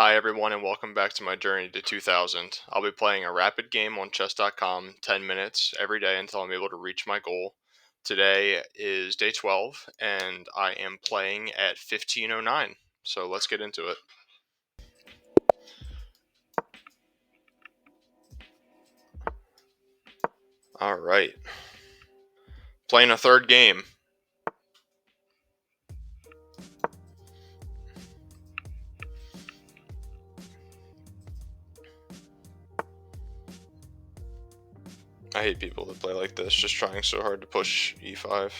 Hi everyone and welcome back to my journey to 2000. I'll be playing a rapid game on chess.com 10 minutes every day until I'm able to reach my goal. Today is day 12 and I am playing at 1509. So let's get into it. All right. Playing a third game. I hate people that play like this, just trying so hard to push e5.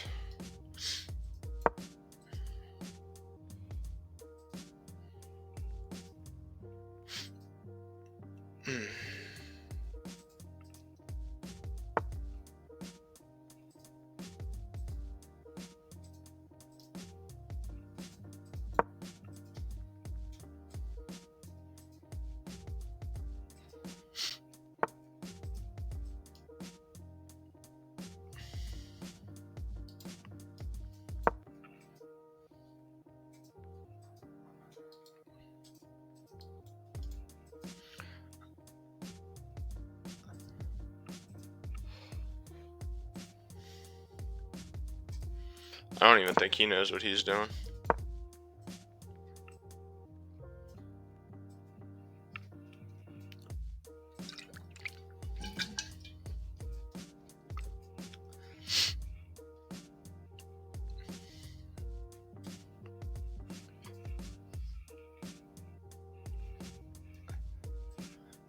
I don't even think he knows what he's doing.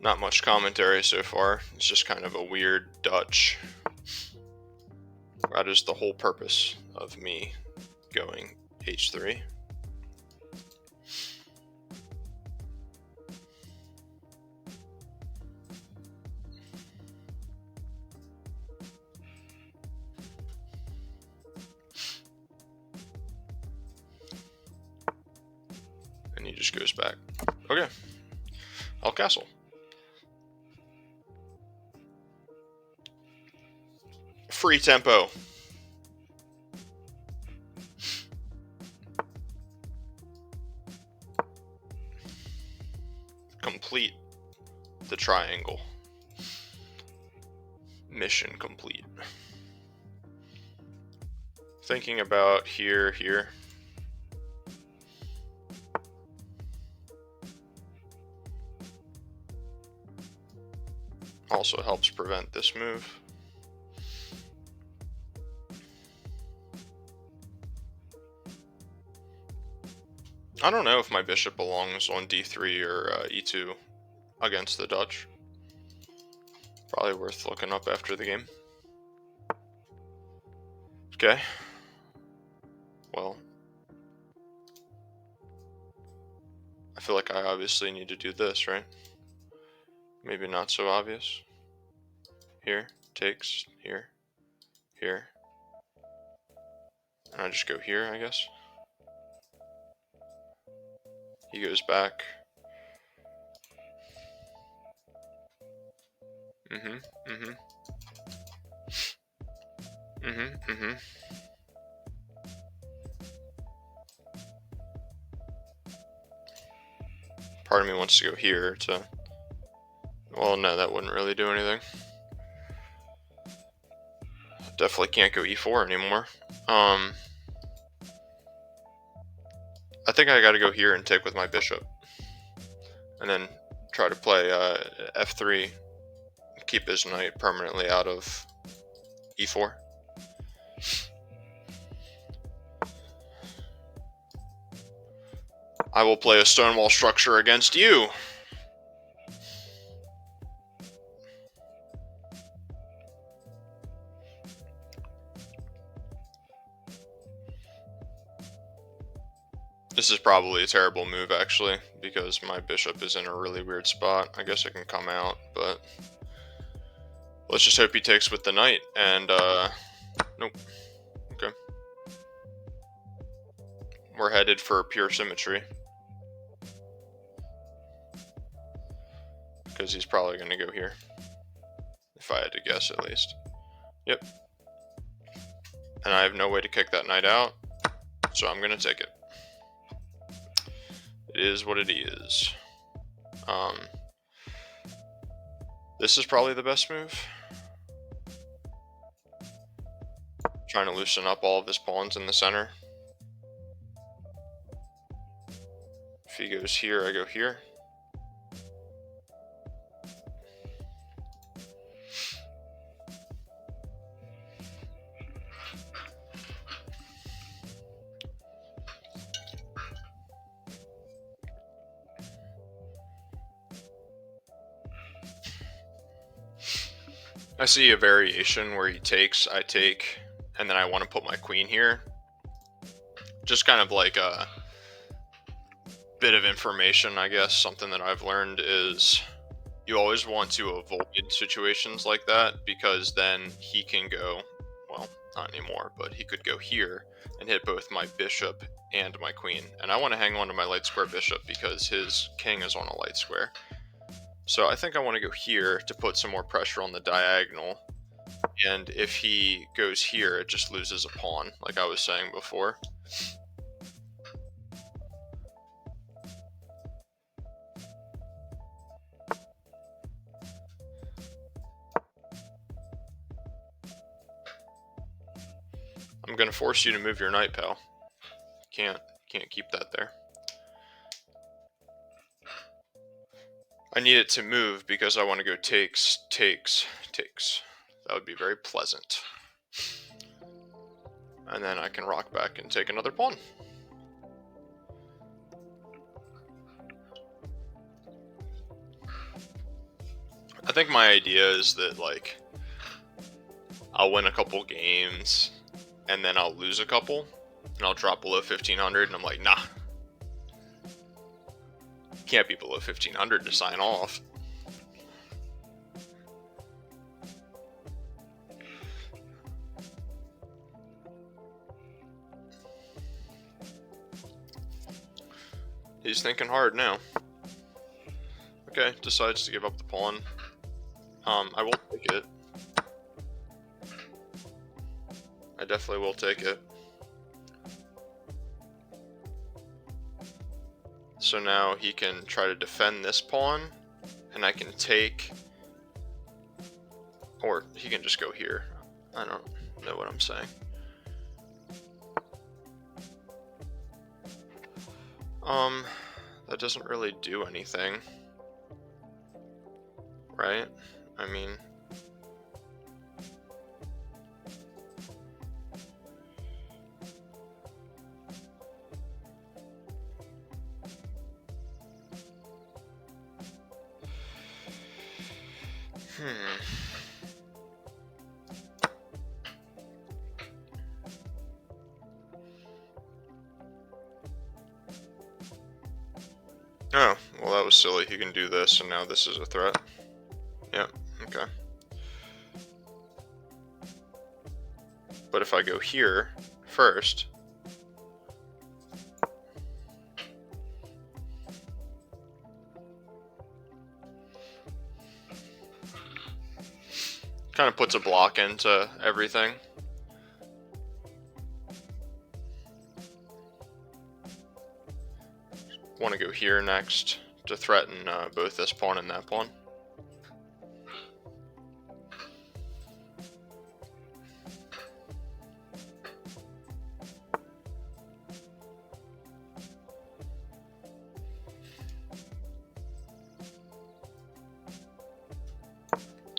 Not much commentary so far. It's just kind of a weird Dutch. That is the whole purpose of me going h3. And he just goes back. Okay. I'll castle. Free tempo. Complete the triangle. Mission complete. Thinking about here. Also helps prevent this move. I don't know if my bishop belongs on d3 or e2 against the Dutch. Probably worth looking up after the game. Okay. Well, I feel like I obviously need to do this, right? Maybe not so obvious. Here, takes, here. And I just go here, I guess. He goes back. Part of me wants to go here to... Well, no, that wouldn't really do anything. Definitely can't go e4 anymore. I think I gotta go here and take with my bishop. And then try to play f3. Keep his knight permanently out of e4. I will play a stonewall structure against you. This is probably a terrible move, actually, because my bishop is in a really weird spot. I guess I can come out, but let's just hope he takes with the knight, and, nope. Okay. We're headed for pure symmetry. Because he's probably going to go here. If I had to guess, at least. Yep. And I have no way to kick that knight out, so I'm going to take it. It is what it is. Um, this is probably the best move. Trying to loosen up all of his pawns in the center. If he goes here, I go here. I see a variation where he takes, I take, and then I want to put my queen here. Just kind of like a bit of information, I guess. Something that I've learned is you always want to avoid situations like that, because then he can go, well, not anymore, but he could go here and hit both my bishop and my queen. And I want to hang on to my light square bishop because his king is on a light square. So I think I want to go here to put some more pressure on the diagonal. And if he goes here, it just loses a pawn, like I was saying before. I'm going to force you to move your knight, pal. Can't keep that there. I need it to move because I want to go takes, takes, takes. That would be very pleasant. And then I can rock back and take another pawn. I think my idea is that, like, I'll win a couple games and then I'll lose a couple and I'll drop below 1500 and I'm like, nah. Can't be below 1500 to sign off. He's thinking hard now. Okay, decides to give up the pawn. I will take it. I definitely will take it. So now he can try to defend this pawn, and I can take, or he can just go here. I don't know what I'm saying. That doesn't really do anything, right? I mean, Oh, well, that was silly. He can do this, and now this is a threat. Yeah, okay. But if I go here first, kind of puts a block into everything. Want to go here next to threaten both this pawn and that pawn.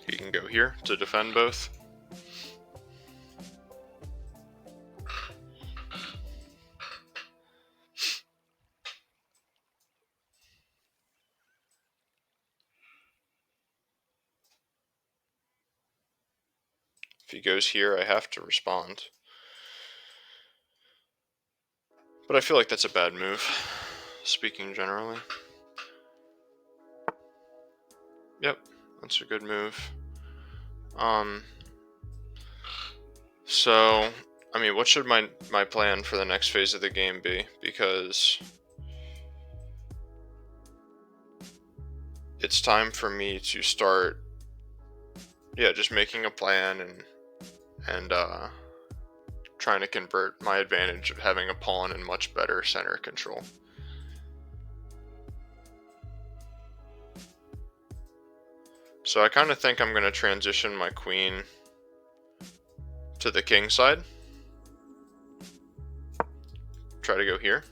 He can go here to defend both. If he goes here, I have to respond. But I feel like that's a bad move, speaking generally. Yep, that's a good move. So, I mean, what should my plan for the next phase of the game be? Because it's time for me to start, just making a plan and trying to convert my advantage of having a pawn in much better center control. So I kind of think I'm going to transition my queen to the king side. Try to go here.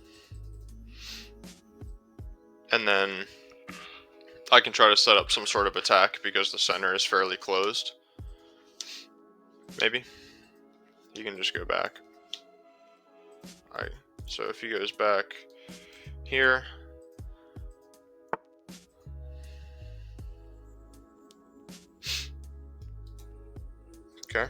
And then I can try to set up some sort of attack because the center is fairly closed. Maybe. You can just go back. Alright, so if he goes back here. Okay.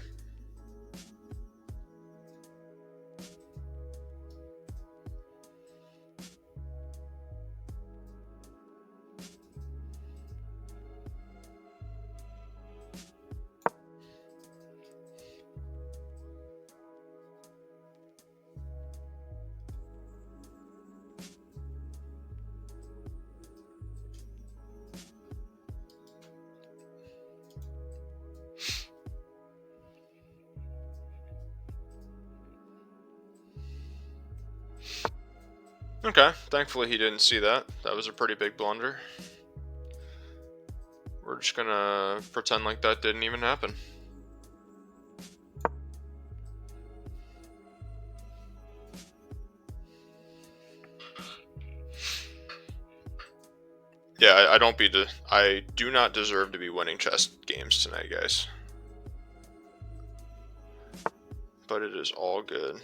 Okay, thankfully he didn't see that. That was a pretty big blunder. We're just gonna pretend like that didn't even happen. Yeah, I do not deserve to be winning chess games tonight, guys. But it is all good.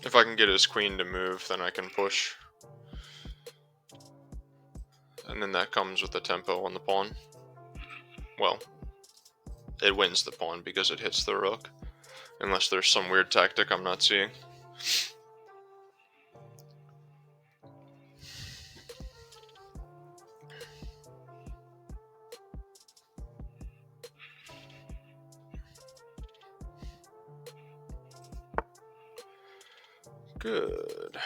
If I can get his queen to move, then I can push. And then that comes with the tempo on the pawn. Well, it wins the pawn because it hits the rook. Unless there's some weird tactic I'm not seeing. Good.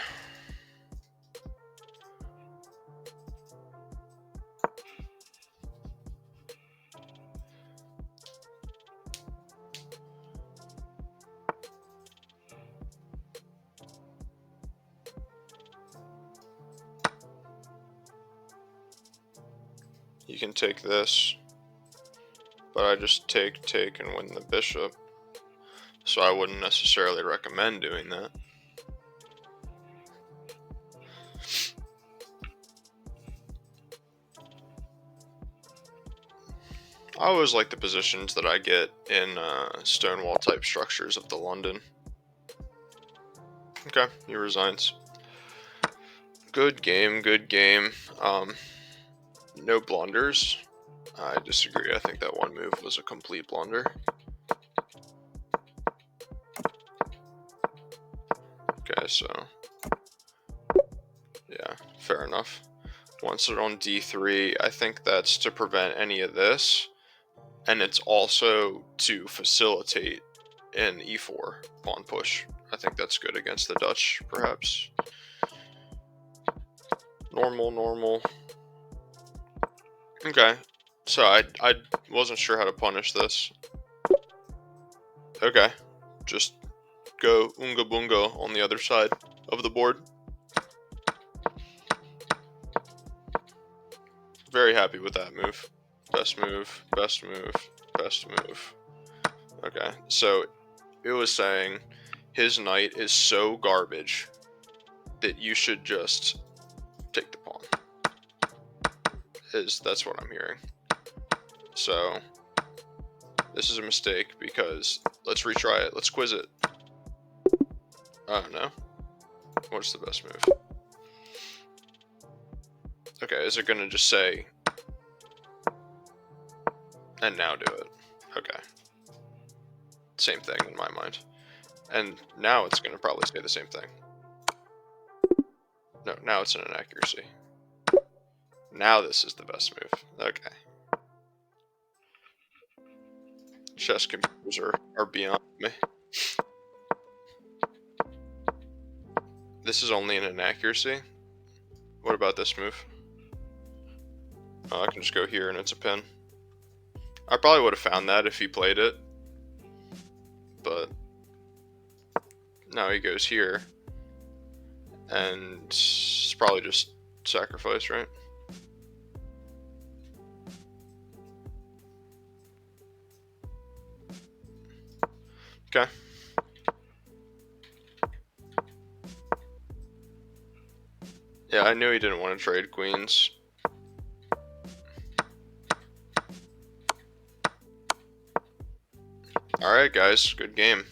You can take this, but I just take, and win the bishop. So I wouldn't necessarily recommend doing that. I always like the positions that I get in stonewall type structures of the London. Okay, he resigns. Good game, good game. No blunders. I disagree. I think that one move was a complete blunder. Okay, so yeah, fair enough. Once they're on d3, I think that's to prevent any of this, and it's also to facilitate an e4 pawn push. I think that's good against the Dutch, perhaps. Normal. Okay, so I wasn't sure how to punish this. Okay, just go unga bunga on the other side of the board. Very happy with that move. Best move, best move, best move. Okay, so it was saying his knight is so garbage that you should just take the pawn. That's what I'm hearing. So this is a mistake because let's retry it. Let's quiz it. Oh no. What's the best move? Okay, is it gonna just say, and now do it? Okay. Same thing in my mind. And now it's gonna probably say the same thing. No, now it's an inaccuracy. Now this is the best move. Okay. Chess computers are beyond me. This is only an inaccuracy? What about this move? Oh, I can just go here and it's a pin. I probably would have found that if he played it. But now he goes here. And it's probably just sacrifice, right? Okay. Yeah, I knew he didn't want to trade queens. Alright guys, good game.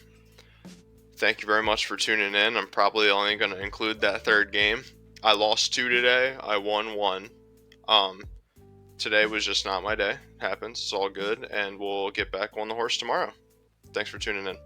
Thank you very much for tuning in. I'm probably only going to include that third game. I lost 2 today. I won 1. Today was just not my day. Happens. It's all good. And we'll get back on the horse tomorrow. Thanks for tuning in.